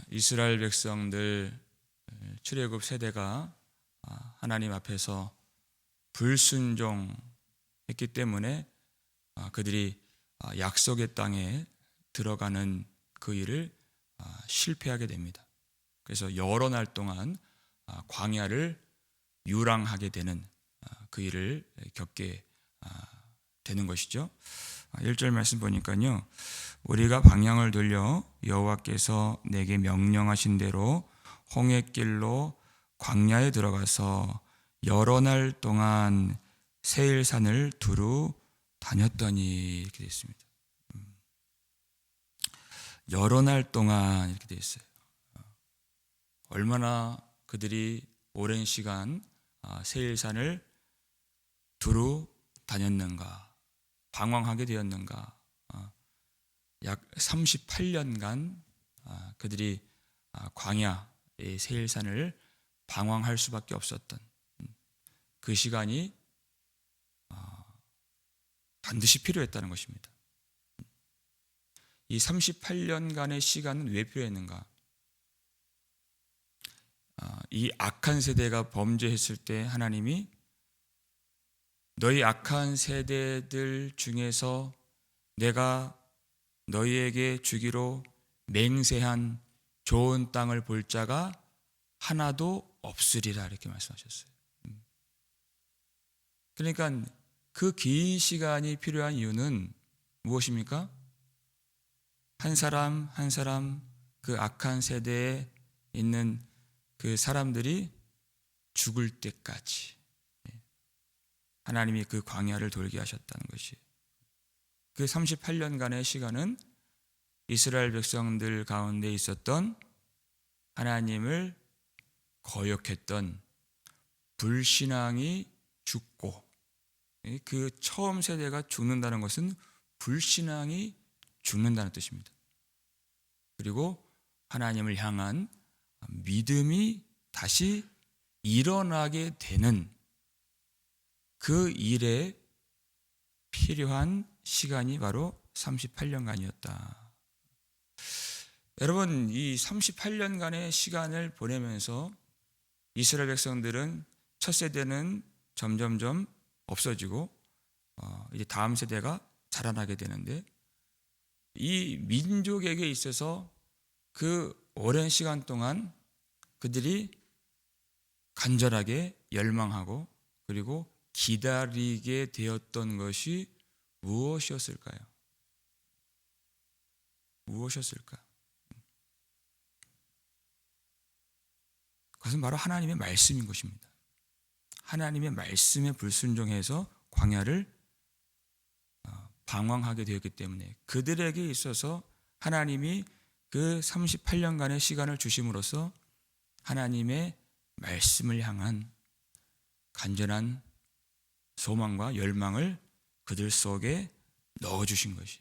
이스라엘 백성들 출애굽 세대가 하나님 앞에서 불순종했기 때문에 그들이 약속의 땅에 들어가는 그 일을 실패하게 됩니다. 그래서 여러 날 동안 광야를 유랑하게 되는 그 일을 겪게 되는 것이죠. 1절 말씀 보니까요, 우리가 방향을 돌려 여호와께서 내게 명령하신 대로 홍해길로 광야에 들어가서 여러 날 동안 세일산을 두루 다녔더니, 이렇게 되어 있습니다. 여러 날 동안 이렇게 되어 있어요. 얼마나 그들이 오랜 시간 세일산을 두루 다녔는가, 방황하게 되었는가. 약 38년간 그들이 광야의 세일산을 방황할 수밖에 없었던 그 시간이 반드시 필요했다는 것입니다. 이 38년간의 시간은 왜 필요했는가? 이 악한 세대가 범죄했을 때 하나님이 너희 악한 세대들 중에서 내가 너희에게 주기로 맹세한 좋은 땅을 볼 자가 하나도 없으리라, 이렇게 말씀하셨어요. 그러니까 그 긴 시간이 필요한 이유는 무엇입니까? 한 사람 한 사람 그 악한 세대에 있는 그 사람들이 죽을 때까지 하나님이 그 광야를 돌게 하셨다는 것이, 그 38년간의 시간은 이스라엘 백성들 가운데 있었던 하나님을 거역했던 불신앙이 죽고, 그 처음 세대가 죽는다는 것은 불신앙이 죽는다는 뜻입니다. 그리고 하나님을 향한 믿음이 다시 일어나게 되는 그 일에 필요한 시간이 바로 38년간이었다. 여러분, 이 38년간의 시간을 보내면서 이스라엘 백성들은 첫 세대는 점점점 없어지고 이제 다음 세대가 자라나게 되는데, 이 민족에게 있어서 그 오랜 시간 동안 그들이 간절하게 열망하고 그리고 기다리게 되었던 것이 무엇이었을까요? 무엇이었을까? 그것은 바로 하나님의 말씀인 것입니다. 하나님의 말씀에 불순종해서 광야를 방황하게 되었기 때문에 그들에게 있어서 하나님이 그 38년간의 시간을 주심으로써 하나님의 말씀을 향한 간절한 소망과 열망을 그들 속에 넣어주신 것이.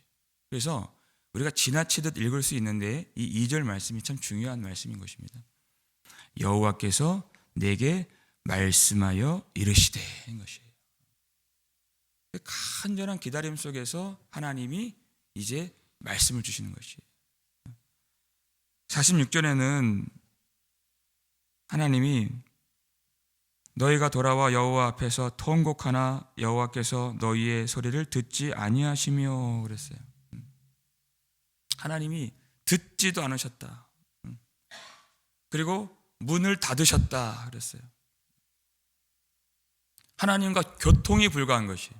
그래서 우리가 지나치듯 읽을 수 있는데 이 2절 말씀이 참 중요한 말씀인 것입니다. 여호와께서 내게 말씀하여 이르시되 인 것이에요. 간절한 기다림 속에서 하나님이 이제 말씀을 주시는 것이에요. 46절에는 하나님이 너희가 돌아와 여호와 앞에서 통곡하나 여호와께서 너희의 소리를 듣지 아니하시며 그랬어요. 하나님이 듣지도 않으셨다. 그리고 문을 닫으셨다 그랬어요. 하나님과 교통이 불가한 것이,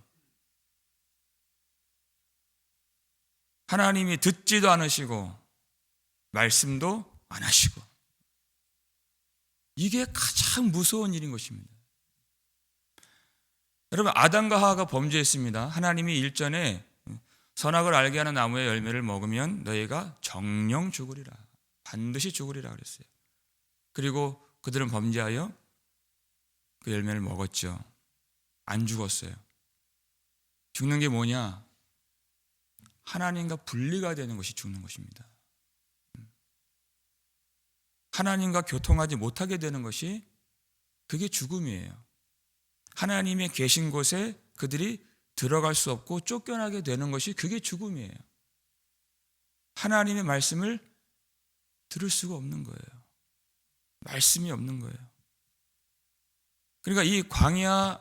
하나님이 듣지도 않으시고 말씀도 안 하시고, 이게 가장 무서운 일인 것입니다. 여러분, 아담과 하와가 범죄했습니다. 하나님이 일전에 선악을 알게 하는 나무의 열매를 먹으면 너희가 정령 죽으리라, 반드시 죽으리라 그랬어요. 그리고 그들은 범죄하여 그 열매를 먹었죠. 안 죽었어요. 죽는 게 뭐냐? 하나님과 분리가 되는 것이 죽는 것입니다. 하나님과 교통하지 못하게 되는 것이, 그게 죽음이에요. 하나님의 계신 곳에 그들이 들어갈 수 없고 쫓겨나게 되는 것이, 그게 죽음이에요. 하나님의 말씀을 들을 수가 없는 거예요. 말씀이 없는 거예요. 그러니까 이 광야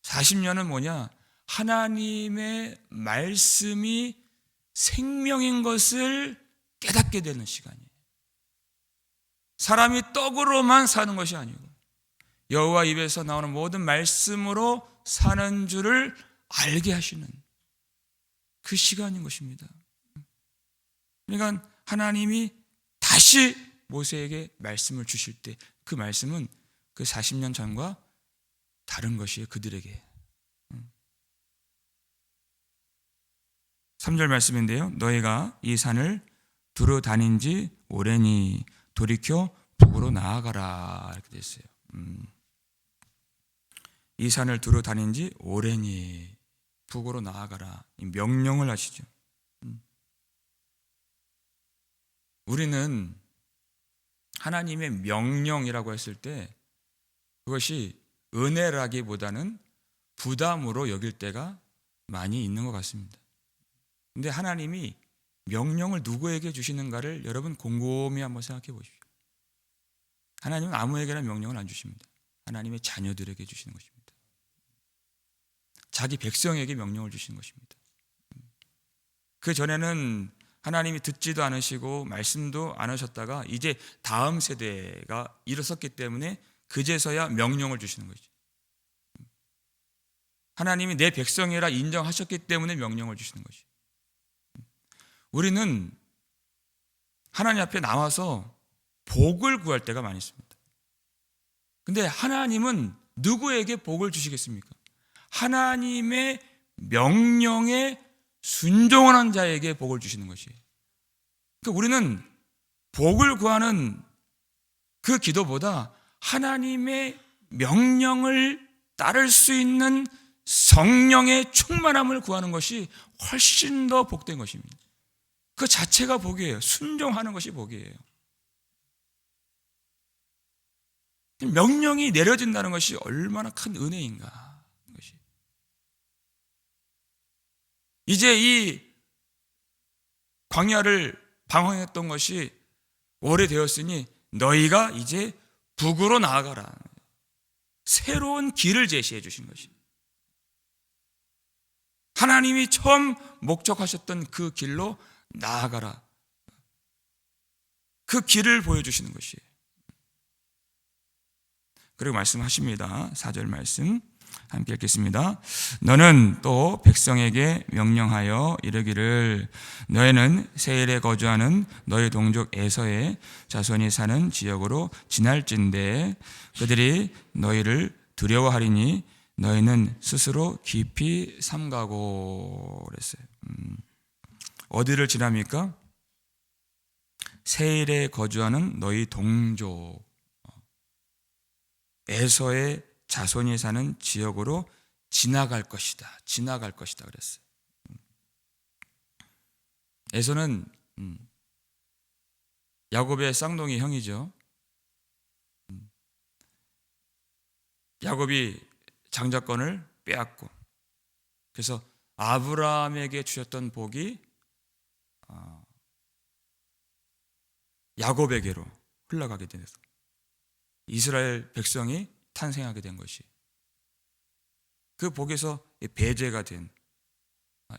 40년은 뭐냐? 하나님의 말씀이 생명인 것을 깨닫게 되는 시간이에요. 사람이 떡으로만 사는 것이 아니고 여호와 입에서 나오는 모든 말씀으로 사는 줄을 알게 하시는 그 시간인 것입니다. 그러니까 하나님이 다시 모세에게 말씀을 주실 때 그 말씀은 그 40년 전과 다른 것이에요. 그들에게. 3절 말씀인데요. 너희가 이 산을 두루 다닌 지 오래니 돌이켜 북으로 나아가라 이렇게 되어 있어요. 이 산을 두루 다닌 지 오래니 북으로 나아가라. 이 명령을 하시죠. 우리는 하나님의 명령이라고 했을 때 그것이 은혜라기보다는 부담으로 여길 때가 많이 있는 것 같습니다. 근데 하나님이 명령을 누구에게 주시는가를 여러분 곰곰이 한번 생각해 보십시오. 하나님은 아무에게나 명령을 안 주십니다. 하나님의 자녀들에게 주시는 것입니다. 자기 백성에게 명령을 주시는 것입니다. 그 전에는 하나님이 듣지도 않으시고 말씀도 안 하셨다가 이제 다음 세대가 일어섰기 때문에 그제서야 명령을 주시는 거죠. 하나님이 내 백성이라 인정하셨기 때문에 명령을 주시는 것이죠. 우리는 하나님 앞에 나와서 복을 구할 때가 많이 있습니다. 근데 하나님은 누구에게 복을 주시겠습니까? 하나님의 명령에 순종하는 자에게 복을 주시는 것이에요. 그러니까 우리는 복을 구하는 그 기도보다 하나님의 명령을 따를 수 있는 성령의 충만함을 구하는 것이 훨씬 더 복된 것입니다. 그 자체가 복이에요. 순종하는 것이 복이에요. 명령이 내려진다는 것이 얼마나 큰 은혜인가. 이제 이 광야를 방황했던 것이 오래되었으니 너희가 이제 북으로 나아가라. 새로운 길을 제시해 주신 것이. 하나님이 처음 목적하셨던 그 길로 나아가라. 그 길을 보여주시는 것이에요. 그리고 말씀하십니다. 4절 말씀 함께 읽겠습니다. 너는 또 백성에게 명령하여 이르기를 너희는 세일에 거주하는 너희 동족 에서의 자손이 사는 지역으로 지날진대 그들이 너희를 두려워하리니 너희는 스스로 깊이 삼가고 그랬어요. 어디를 지납니까? 세일에 거주하는 너희 동족 에서의 자손이 사는 지역으로 지나갈 것이다. 지나갈 것이다 그랬어요. 에서는 야곱의 쌍둥이 형이죠. 야곱이 장자권을 빼앗고 그래서 아브라함에게 주셨던 복이 야곱에게로 흘러가게 돼서 이스라엘 백성이 탄생하게 된 것이 그 복에서 배제가 된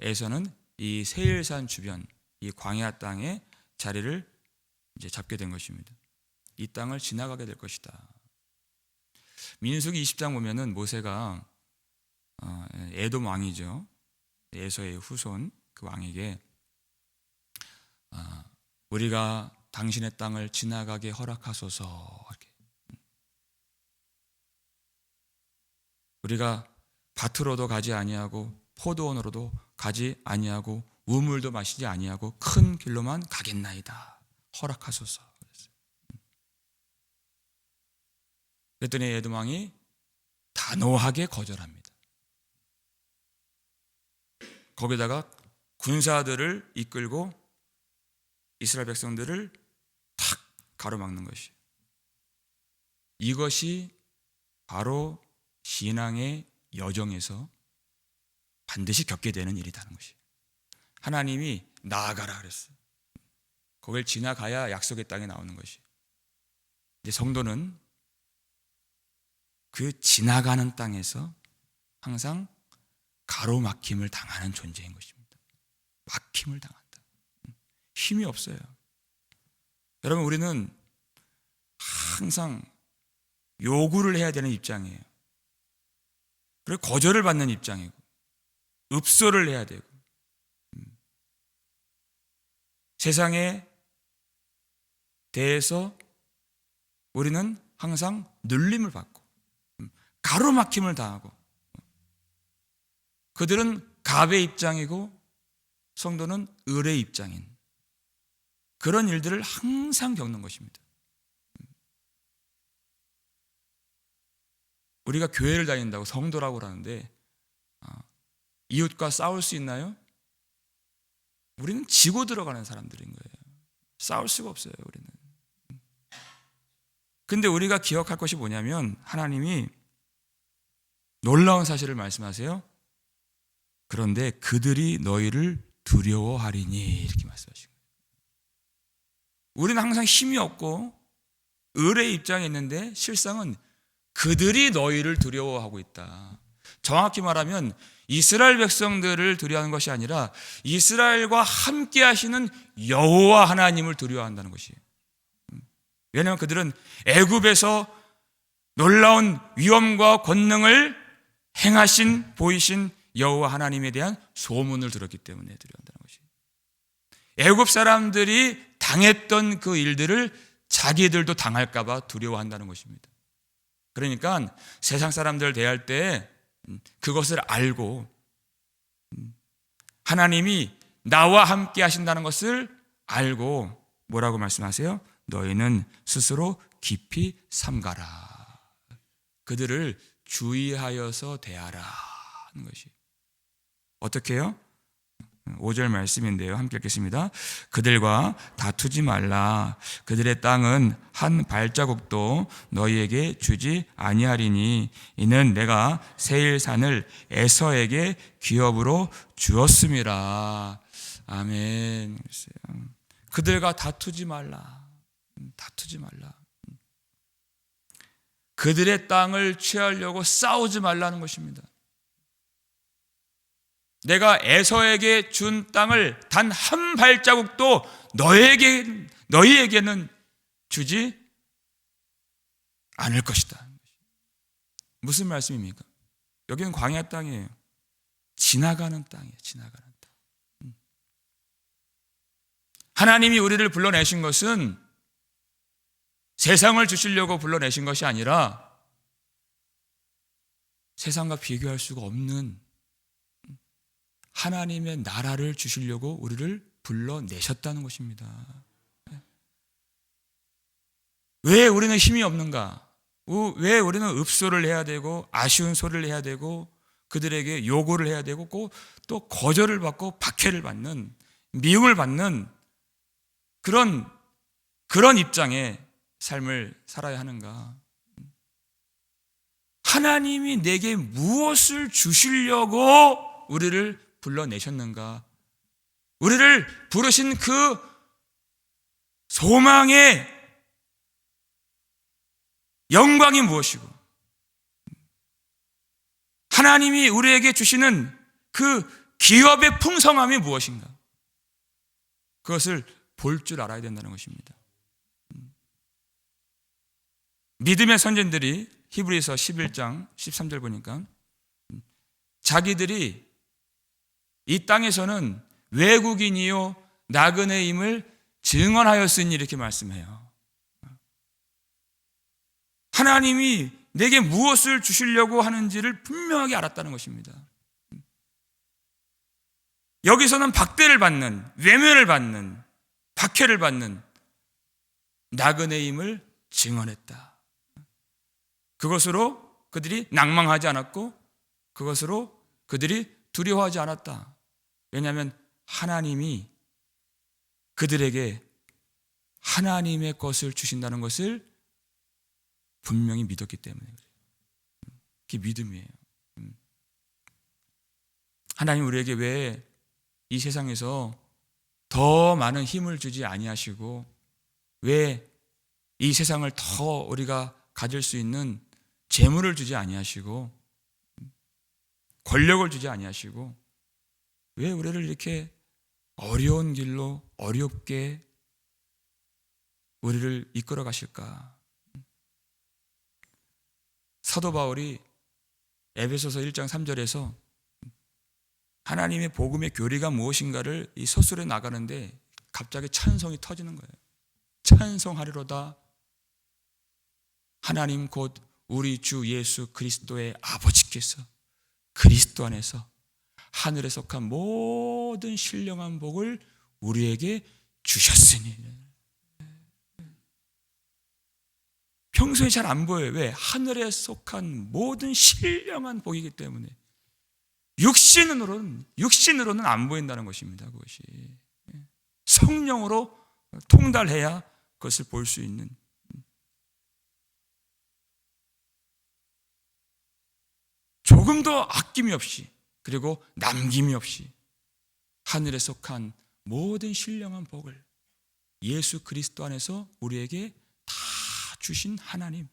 에서는 이 세일산 주변 이 광야 땅에 자리를 이제 잡게 된 것입니다. 이 땅을 지나가게 될 것이다. 민수기 20장 보면은 모세가 에돔 왕이죠. 에서의 후손 그 왕에게 우리가 당신의 땅을 지나가게 허락하소서. 이렇게. 우리가 밭으로도 가지 아니하고 포도원으로도 가지 아니하고 우물도 마시지 아니하고 큰 길로만 가겠나이다. 허락하소서. 그랬더니 에돔 왕이 단호하게 거절합니다. 거기다가 군사들을 이끌고 이스라엘 백성들을 탁 가로막는 것이. 이것이 바로 신앙의 여정에서 반드시 겪게 되는 일이라는 것이. 하나님이 나아가라 그랬어요. 거길 지나가야 약속의 땅에 나오는 것이. 이제 성도는 그 지나가는 땅에서 항상 가로막힘을 당하는 존재인 것입니다. 막힘을 당한다. 힘이 없어요. 여러분, 우리는 항상 요구를 해야 되는 입장이에요. 그리고 거절을 받는 입장이고, 읍소를 해야 되고, 세상에 대해서 우리는 항상 눌림을 받고 가로막힘을 당하고, 그들은 갑의 입장이고 성도는 을의 입장인 그런 일들을 항상 겪는 것입니다. 우리가 교회를 다닌다고 성도라고 하는데 이웃과 싸울 수 있나요? 우리는 지고 들어가는 사람들인 거예요. 싸울 수가 없어요, 우리는. 근데 우리가 기억할 것이 뭐냐면, 하나님이 놀라운 사실을 말씀하세요. 그런데 그들이 너희를 두려워하리니, 이렇게 말씀하시고, 우리는 항상 힘이 없고 을의 입장에 있는데 실상은 그들이 너희를 두려워하고 있다. 정확히 말하면 이스라엘 백성들을 두려워하는 것이 아니라 이스라엘과 함께 하시는 여호와 하나님을 두려워한다는 것이에요. 왜냐하면 그들은 애굽에서 놀라운 위엄과 권능을 행하신, 보이신 여호와 하나님에 대한 소문을 들었기 때문에 두려워한다는 것이에요. 애굽 사람들이 당했던 그 일들을 자기들도 당할까 봐 두려워한다는 것입니다. 그러니까 세상 사람들 대할 때 그것을 알고 하나님이 나와 함께 하신다는 것을 알고 뭐라고 말씀하세요? 너희는 스스로 깊이 삼가라. 그들을 주의하여서 대하라 하는 것이. 어떻게 해요? 5절 말씀인데요. 함께 읽겠습니다. 그들과 다투지 말라. 그들의 땅은 한 발자국도 너희에게 주지 아니하리니 이는 내가 세일산을 에서에게 기업으로 주었음이라. 아멘. 그들과 다투지 말라. 다투지 말라. 그들의 땅을 취하려고 싸우지 말라는 것입니다. 내가 에서에게 준 땅을 단 한 발자국도 너희에게는 주지 않을 것이다. 무슨 말씀입니까? 여기는 광야 땅이에요. 지나가는 땅이에요. 지나가는 땅. 하나님이 우리를 불러내신 것은 세상을 주시려고 불러내신 것이 아니라 세상과 비교할 수가 없는 하나님의 나라를 주시려고 우리를 불러내셨다는 것입니다. 왜 우리는 힘이 없는가? 왜 우리는 읍소를 해야 되고 아쉬운 소리를 해야 되고 그들에게 요구를 해야 되고 또 거절을 받고 박해를 받는, 미움을 받는 그런 입장의 삶을 살아야 하는가? 하나님이 내게 무엇을 주시려고 우리를 불러내셨는가? 우리를 부르신 그 소망의 영광이 무엇이고 하나님이 우리에게 주시는 그 기업의 풍성함이 무엇인가? 그것을 볼 줄 알아야 된다는 것입니다. 믿음의 선진들이 히브리서 11장 13절 보니까 자기들이 이 땅에서는 외국인이요 나그네임을 증언하였으니 이렇게 말씀해요. 하나님이 내게 무엇을 주시려고 하는지를 분명하게 알았다는 것입니다. 여기서는 박대를 받는, 외면을 받는, 박해를 받는 나그네임을 증언했다. 그것으로 그들이 낭망하지 않았고 그것으로 그들이 두려워하지 않았다. 왜냐하면 하나님이 그들에게 하나님의 것을 주신다는 것을 분명히 믿었기 때문에 그래요. 그게 믿음이에요. 하나님 우리에게 왜 이 세상에서 더 많은 힘을 주지 아니하시고 왜 이 세상을 더 우리가 가질 수 있는 재물을 주지 아니하시고 권력을 주지 아니하시고 왜 우리를 이렇게 어려운 길로 어렵게 우리를 이끌어 가실까? 사도 바울이 에베소서 1장 3절에서 하나님의 복음의 교리가 무엇인가를 이 서술해 나가는데 갑자기 찬송이 터지는 거예요. 찬송하리로다. 하나님 곧 우리 주 예수 그리스도의 아버지께서 그리스도 안에서 하늘에 속한 모든 신령한 복을 우리에게 주셨으니. 평소에 잘 안 보여요. 왜? 하늘에 속한 모든 신령한 복이기 때문에 육신으로는 안 보인다는 것입니다. 그것이 성령으로 통달해야 그것을 볼 수 있는. 조금 더 아낌이 없이 그리고 남김이 없이 하늘에 속한 모든 신령한 복을 예수 그리스도 안에서 우리에게 다 주신 하나님.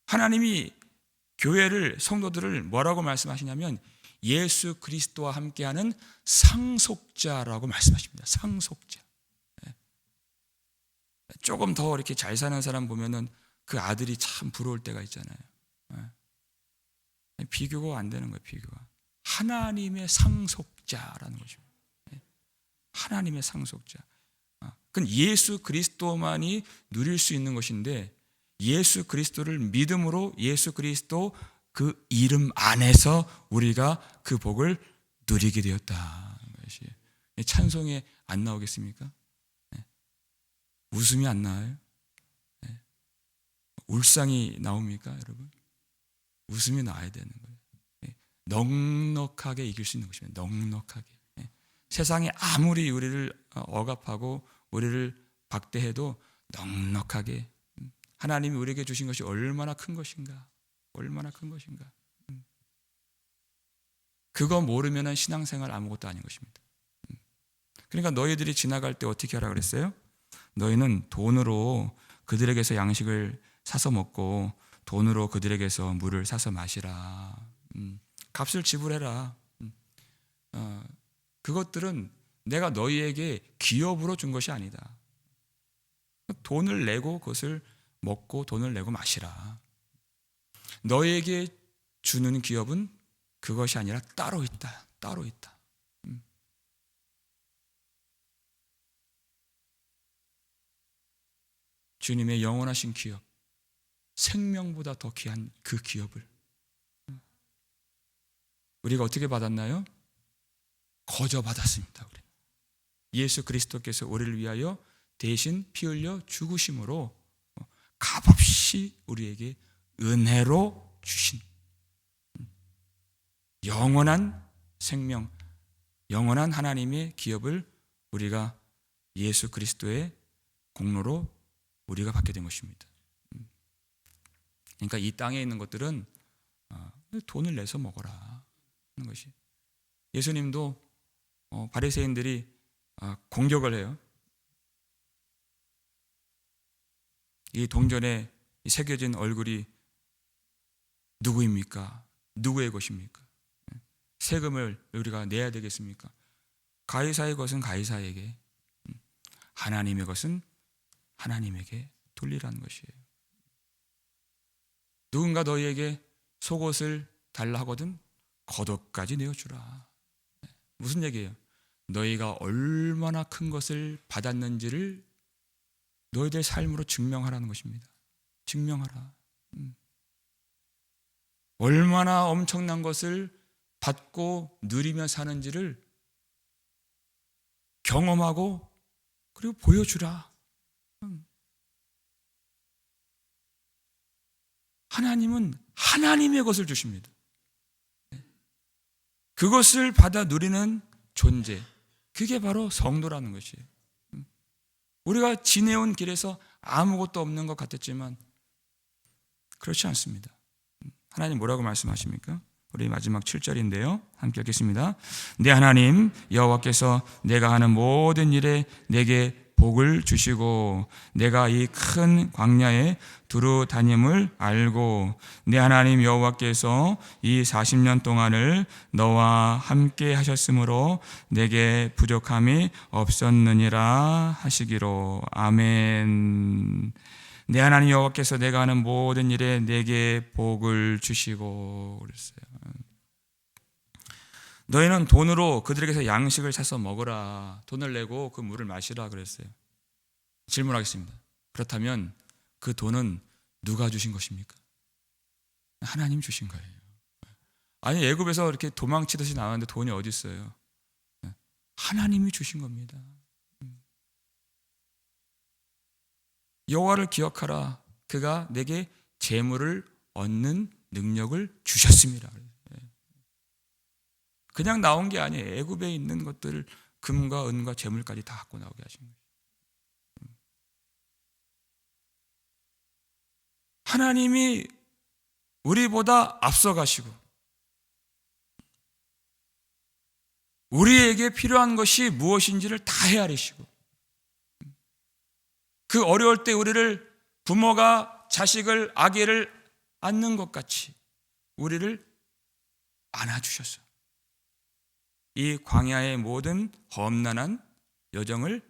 하나님이 교회를, 성도들을 뭐라고 말씀하시냐면 예수 그리스도와 함께하는 상속자라고 말씀하십니다. 상속자. 조금 더 이렇게 잘 사는 사람 보면은 그 아들이 참 부러울 때가 있잖아요. 비교가 안 되는 거예요. 비교가. 하나님의 상속자라는 거죠. 하나님의 상속자. 그건 예수 그리스도만이 누릴 수 있는 것인데 예수 그리스도를 믿음으로 예수 그리스도 그 이름 안에서 우리가 그 복을 누리게 되었다. 찬송에 안 나오겠습니까? 웃음이 안 나와요? 울상이 나옵니까, 여러분? 웃음이 나와야 되는 거예요. 넉넉하게 이길 수 있는 것입니다. 넉넉하게. 세상에 아무리 우리를 억압하고 우리를 박대해도 넉넉하게 하나님이 우리에게 주신 것이 얼마나 큰 것인가. 얼마나 큰 것인가. 그거 모르면 신앙생활 아무것도 아닌 것입니다. 그러니까 너희들이 지나갈 때 어떻게 하라 그랬어요? 너희는 돈으로 그들에게서 양식을 사서 먹고 돈으로 그들에게서 물을 사서 마시라. 값을 지불해라. 그것들은 내가 너희에게 기업으로 준 것이 아니다. 돈을 내고 그것을 먹고 돈을 내고 마시라. 너희에게 주는 기업은 그것이 아니라 따로 있다. 따로 있다. 주님의 영원하신 기업, 생명보다 더 귀한 그 기업을 우리가 어떻게 받았나요? 거저 받았습니다. 우리. 예수 그리스도께서 우리를 위하여 대신 피 흘려 죽으심으로 값없이 우리에게 은혜로 주신 영원한 생명, 영원한 하나님의 기업을 우리가 예수 그리스도의 공로로 우리가 받게 된 것입니다. 그러니까 이 땅에 있는 것들은 돈을 내서 먹어라 하는 것이. 예수님도 바리새인들이 공격을 해요. 이 동전에 새겨진 얼굴이 누구입니까? 누구의 것입니까? 세금을 우리가 내야 되겠습니까? 가이사의 것은 가이사에게, 하나님의 것은 하나님에게 돌리라는 것이에요. 누군가 너희에게 속옷을 달라 하거든 겉옷까지 내어주라. 무슨 얘기예요? 너희가 얼마나 큰 것을 받았는지를 너희들 삶으로 증명하라는 것입니다. 증명하라. 얼마나 엄청난 것을 받고 누리며 사는지를 경험하고 그리고 보여주라. 하나님은 하나님의 것을 주십니다. 그것을 받아 누리는 존재, 그게 바로 성도라는 것이에요. 우리가 지내온 길에서 아무것도 없는 것 같았지만 그렇지 않습니다. 하나님 뭐라고 말씀하십니까? 우리 마지막 7절인데요. 함께 읽겠습니다. 내 하나님 여호와께서 내가 하는 모든 일에 내게 복을 주시고 내가 이 큰 광야에 두루 다님을 알고 내 하나님 여호와께서 이 40년 동안을 너와 함께 하셨으므로 내게 부족함이 없었느니라 하시기로. 아멘. 내 하나님 여호와께서 내가 하는 모든 일에 내게 복을 주시고 그랬어요. 너희는 돈으로 그들에게서 양식을 사서 먹으라. 돈을 내고 그 물을 마시라 그랬어요. 질문하겠습니다. 그렇다면 그 돈은 누가 주신 것입니까? 하나님 주신 거예요. 아니 애굽에서 이렇게 도망치듯이 나왔는데 돈이 어디 있어요? 하나님이 주신 겁니다. 여호와를 기억하라. 그가 내게 재물을 얻는 능력을 주셨습니다. 그냥 나온 게 아니에요. 애굽에 있는 것들을 금과 은과 재물까지 다 갖고 나오게 하신 거예요. 하나님이 우리보다 앞서가시고 우리에게 필요한 것이 무엇인지를 다 헤아리시고 그 어려울 때 우리를 부모가 자식을 아기를 안는 것 같이 우리를 안아주셨어요. 이 광야의 모든 험난한 여정을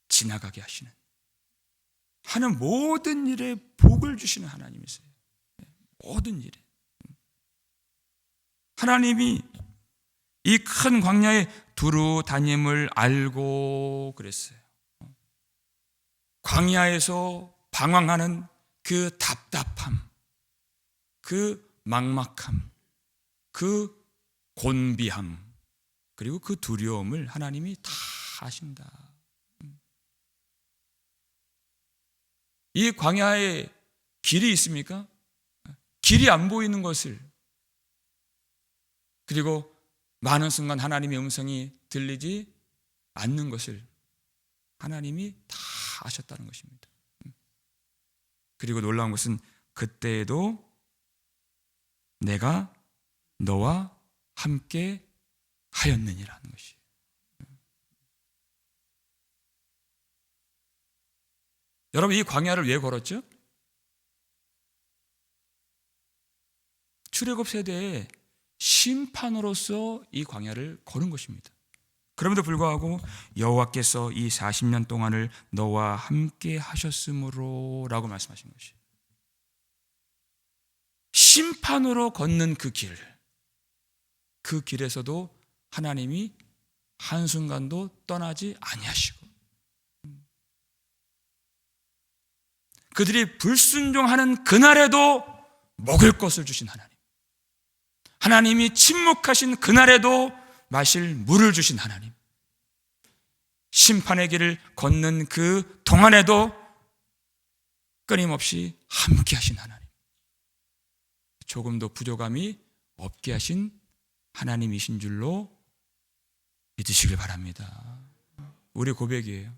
지나가게 하는 모든 일에 복을 주시는 하나님이세요. 모든 일에. 하나님이 이 큰 광야에 두루 다님을 알고 그랬어요. 광야에서 방황하는 그 답답함, 그 막막함, 그 곤비함, 그리고 그 두려움을 하나님이 다 아신다. 이 광야에 길이 있습니까? 길이 안 보이는 것을, 그리고 많은 순간 하나님의 음성이 들리지 않는 것을 하나님이 다 아셨다는 것입니다. 그리고 놀라운 것은 그때에도 내가 너와 함께 하였느니라는 것이. 여러분, 이 광야를 왜 걸었죠? 출애굽 세대의 심판으로서 이 광야를 걸은 것입니다. 그럼에도 불구하고 여호와께서 이 40년 동안을 너와 함께 하셨으므로 라고 말씀하신 것이에요. 심판으로 걷는 그 길, 그 길에서도 하나님이 한순간도 떠나지 아니하시고 그들이 불순종하는 그날에도 먹을 것을 주신 하나님, 하나님이 침묵하신 그날에도 마실 물을 주신 하나님, 심판의 길을 걷는 그 동안에도 끊임없이 함께 하신 하나님, 조금도 부족함이 없게 하신 하나님이신 줄로 믿으시길 바랍니다. 우리 고백이에요.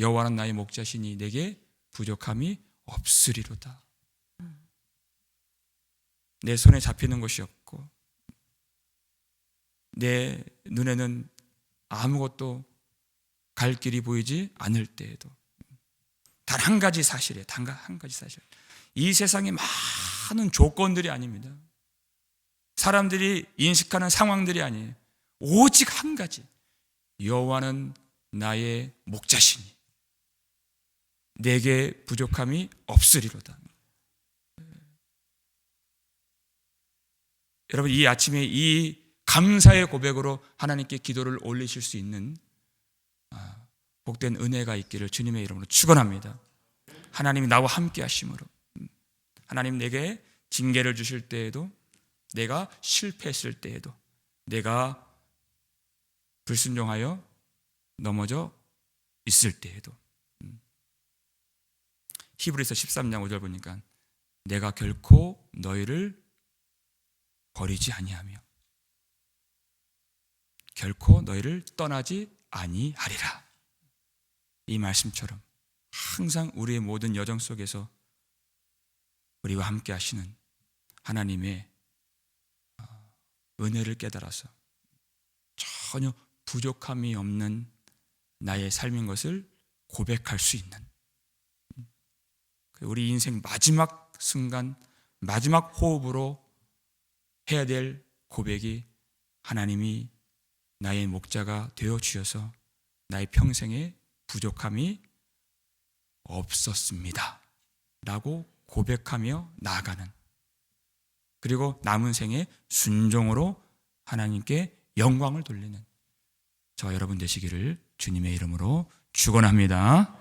여호와는 나의 목자시니 내게 부족함이 없으리로다. 내 손에 잡히는 것이 없고 내 눈에는 아무것도 갈 길이 보이지 않을 때에도 단 한 가지 사실이에요. 단 한 가지 사실. 이 세상에 많은 조건들이 아닙니다. 사람들이 인식하는 상황들이 아니에요. 오직 한 가지. 여호와는 나의 목자시니 내게 부족함이 없으리로다. 여러분, 이 아침에 이 감사의 고백으로 하나님께 기도를 올리실 수 있는 복된 은혜가 있기를 주님의 이름으로 축원합니다. 하나님이 나와 함께 하심으로 하나님 내게 징계를 주실 때에도, 내가 실패했을 때에도, 내가 불순종하여 넘어져 있을 때에도, 히브리서 13장 5절 보니까 내가 결코 너희를 버리지 아니하며 결코 너희를 떠나지 아니하리라. 이 말씀처럼 항상 우리의 모든 여정 속에서 우리와 함께 하시는 하나님의 은혜를 깨달아서 전혀 부족함이 없는 나의 삶인 것을 고백할 수 있는, 우리 인생 마지막 순간, 마지막 호흡으로 해야 될 고백이 하나님이 나의 목자가 되어 주셔서 나의 평생에 부족함이 없었습니다 라고 고백하며 나아가는, 그리고 남은 생에 순종으로 하나님께 영광을 돌리는 저와 여러분 되시기를 주님의 이름으로 축원합니다.